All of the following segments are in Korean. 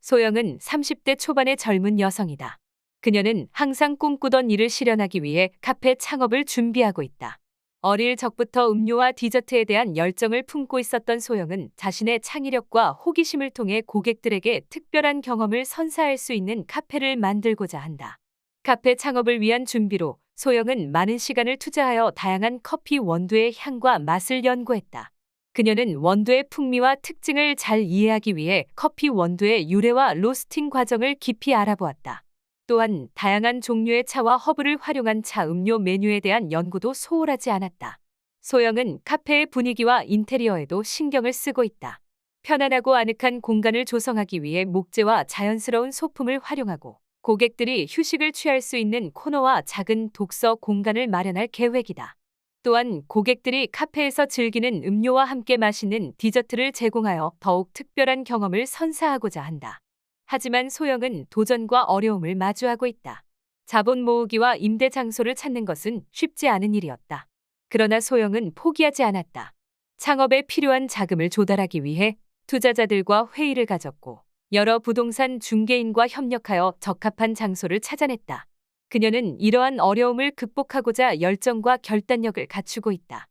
소영은 30대 초반의 젊은 여성이다. 그녀는 항상 꿈꾸던 일을 실현하기 위해 카페 창업을 준비하고 있다. 어릴 적부터 음료와 디저트에 대한 열정을 품고 있었던 소영은 자신의 창의력과 호기심을 통해 고객들에게 특별한 경험을 선사할 수 있는 카페를 만들고자 한다. 카페 창업을 위한 준비로 소영은 많은 시간을 투자하여 다양한 커피 원두의 향과 맛을 연구했다. 그녀는 원두의 풍미와 특징을 잘 이해하기 위해 커피 원두의 유래와 로스팅 과정을 깊이 알아보았다. 또한 다양한 종류의 차와 허브를 활용한 차 음료 메뉴에 대한 연구도 소홀하지 않았다. 소영은 카페의 분위기와 인테리어에도 신경을 쓰고 있다. 편안하고 아늑한 공간을 조성하기 위해 목재와 자연스러운 소품을 활용하고 고객들이 휴식을 취할 수 있는 코너와 작은 독서 공간을 마련할 계획이다. 또한 고객들이 카페에서 즐기는 음료와 함께 마시는 디저트를 제공하여 더욱 특별한 경험을 선사하고자 한다. 하지만 소영은 도전과 어려움을 마주하고 있다. 자본 모으기와 임대 장소를 찾는 것은 쉽지 않은 일이었다. 그러나 소영은 포기하지 않았다. 창업에 필요한 자금을 조달하기 위해 투자자들과 회의를 가졌고 여러 부동산 중개인과 협력하여 적합한 장소를 찾아냈다. 그녀는 이러한 어려움을 극복하고자 열정과 결단력을 갖추고 있다.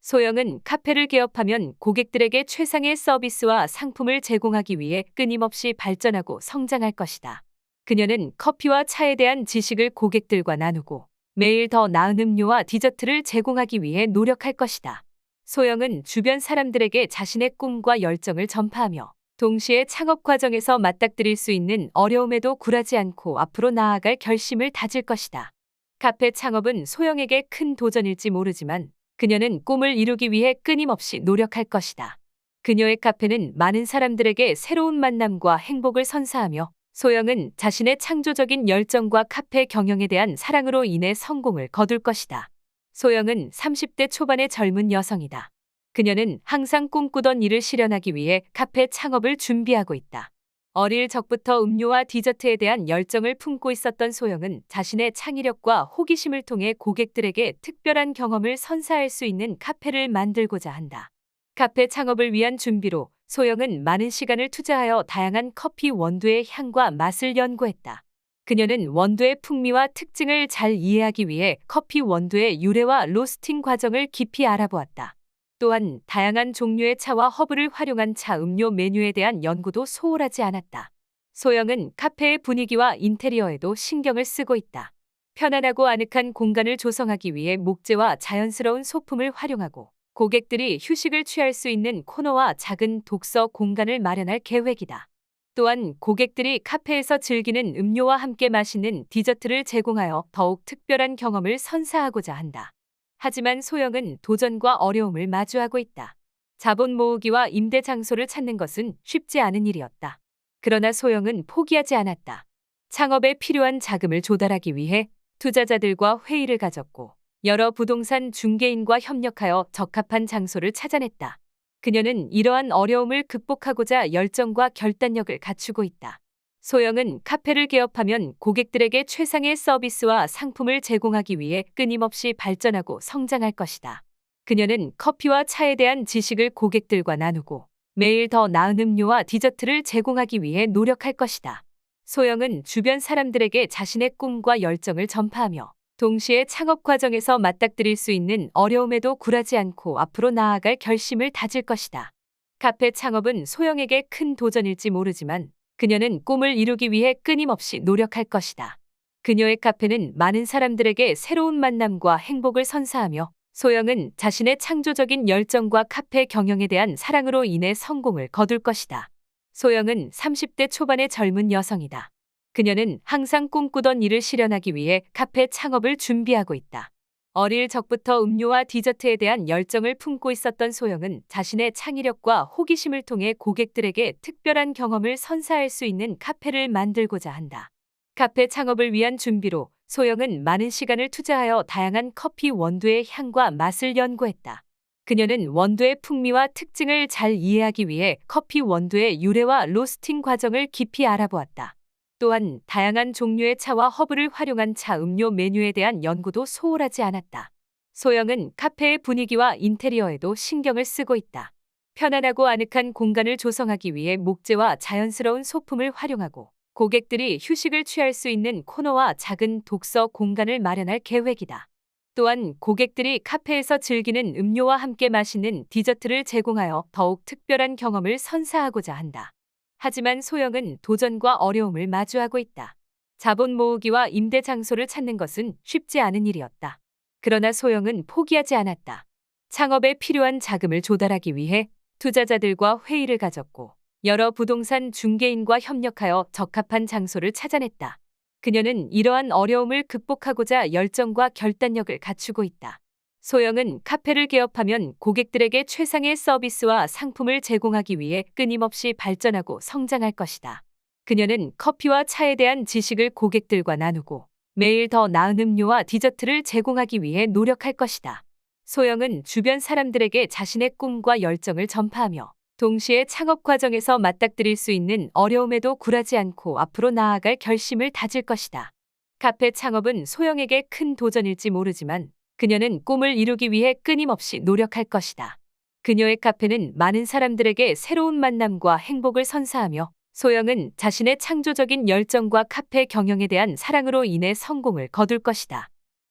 소영은 카페를 개업하면 고객들에게 최상의 서비스와 상품을 제공하기 위해 끊임없이 발전하고 성장할 것이다. 그녀는 커피와 차에 대한 지식을 고객들과 나누고 매일 더 나은 음료와 디저트를 제공하기 위해 노력할 것이다. 소영은 주변 사람들에게 자신의 꿈과 열정을 전파하며 동시에 창업 과정에서 맞닥뜨릴 수 있는 어려움에도 굴하지 않고 앞으로 나아갈 결심을 다질 것이다. 카페 창업은 소영에게 큰 도전일지 모르지만 그녀는 꿈을 이루기 위해 끊임없이 노력할 것이다. 그녀의 카페는 많은 사람들에게 새로운 만남과 행복을 선사하며 소영은 자신의 창조적인 열정과 카페 경영에 대한 사랑으로 인해 성공을 거둘 것이다. 소영은 30대 초반의 젊은 여성이다. 그녀는 항상 꿈꾸던 일을 실현하기 위해 카페 창업을 준비하고 있다. 어릴 적부터 음료와 디저트에 대한 열정을 품고 있었던 소영은 자신의 창의력과 호기심을 통해 고객들에게 특별한 경험을 선사할 수 있는 카페를 만들고자 한다. 카페 창업을 위한 준비로 소영은 많은 시간을 투자하여 다양한 커피 원두의 향과 맛을 연구했다. 그녀는 원두의 풍미와 특징을 잘 이해하기 위해 커피 원두의 유래와 로스팅 과정을 깊이 알아보았다. 또한 다양한 종류의 차와 허브를 활용한 차 음료 메뉴에 대한 연구도 소홀하지 않았다. 소영은 카페의 분위기와 인테리어에도 신경을 쓰고 있다. 편안하고 아늑한 공간을 조성하기 위해 목재와 자연스러운 소품을 활용하고 고객들이 휴식을 취할 수 있는 코너와 작은 독서 공간을 마련할 계획이다. 또한 고객들이 카페에서 즐기는 음료와 함께 마시는 디저트를 제공하여 더욱 특별한 경험을 선사하고자 한다. 하지만 소영은 도전과 어려움을 마주하고 있다. 자본 모으기와 임대 장소를 찾는 것은 쉽지 않은 일이었다. 그러나 소영은 포기하지 않았다. 창업에 필요한 자금을 조달하기 위해 투자자들과 회의를 가졌고 여러 부동산 중개인과 협력하여 적합한 장소를 찾아냈다. 그녀는 이러한 어려움을 극복하고자 열정과 결단력을 갖추고 있다. 소영은 카페를 개업하면 고객들에게 최상의 서비스와 상품을 제공하기 위해 끊임없이 발전하고 성장할 것이다. 그녀는 커피와 차에 대한 지식을 고객들과 나누고 매일 더 나은 음료와 디저트를 제공하기 위해 노력할 것이다. 소영은 주변 사람들에게 자신의 꿈과 열정을 전파하며 동시에 창업 과정에서 맞닥뜨릴 수 있는 어려움에도 굴하지 않고 앞으로 나아갈 결심을 다질 것이다. 카페 창업은 소영에게 큰 도전일지 모르지만 그녀는 꿈을 이루기 위해 끊임없이 노력할 것이다. 그녀의 카페는 많은 사람들에게 새로운 만남과 행복을 선사하며 소영은 자신의 창조적인 열정과 카페 경영에 대한 사랑으로 인해 성공을 거둘 것이다. 소영은 30대 초반의 젊은 여성이다. 그녀는 항상 꿈꾸던 일을 실현하기 위해 카페 창업을 준비하고 있다. 어릴 적부터 음료와 디저트에 대한 열정을 품고 있었던 소영은 자신의 창의력과 호기심을 통해 고객들에게 특별한 경험을 선사할 수 있는 카페를 만들고자 한다. 카페 창업을 위한 준비로 소영은 많은 시간을 투자하여 다양한 커피 원두의 향과 맛을 연구했다. 그녀는 원두의 풍미와 특징을 잘 이해하기 위해 커피 원두의 유래와 로스팅 과정을 깊이 알아보았다. 또한 다양한 종류의 차와 허브를 활용한 차 음료 메뉴에 대한 연구도 소홀하지 않았다. 소영은 카페의 분위기와 인테리어에도 신경을 쓰고 있다. 편안하고 아늑한 공간을 조성하기 위해 목재와 자연스러운 소품을 활용하고 고객들이 휴식을 취할 수 있는 코너와 작은 독서 공간을 마련할 계획이다. 또한 고객들이 카페에서 즐기는 음료와 함께 마시는 디저트를 제공하여 더욱 특별한 경험을 선사하고자 한다. 하지만 소영은 도전과 어려움을 마주하고 있다. 자본 모으기와 임대 장소를 찾는 것은 쉽지 않은 일이었다. 그러나 소영은 포기하지 않았다. 창업에 필요한 자금을 조달하기 위해 투자자들과 회의를 가졌고 여러 부동산 중개인과 협력하여 적합한 장소를 찾아냈다. 그녀는 이러한 어려움을 극복하고자 열정과 결단력을 갖추고 있다. 소영은 카페를 개업하면 고객들에게 최상의 서비스와 상품을 제공하기 위해 끊임없이 발전하고 성장할 것이다. 그녀는 커피와 차에 대한 지식을 고객들과 나누고 매일 더 나은 음료와 디저트를 제공하기 위해 노력할 것이다. 소영은 주변 사람들에게 자신의 꿈과 열정을 전파하며 동시에 창업 과정에서 맞닥뜨릴 수 있는 어려움에도 굴하지 않고 앞으로 나아갈 결심을 다질 것이다. 카페 창업은 소영에게 큰 도전일지 모르지만 그녀는 꿈을 이루기 위해 끊임없이 노력할 것이다. 그녀의 카페는 많은 사람들에게 새로운 만남과 행복을 선사하며 소영은 자신의 창조적인 열정과 카페 경영에 대한 사랑으로 인해 성공을 거둘 것이다.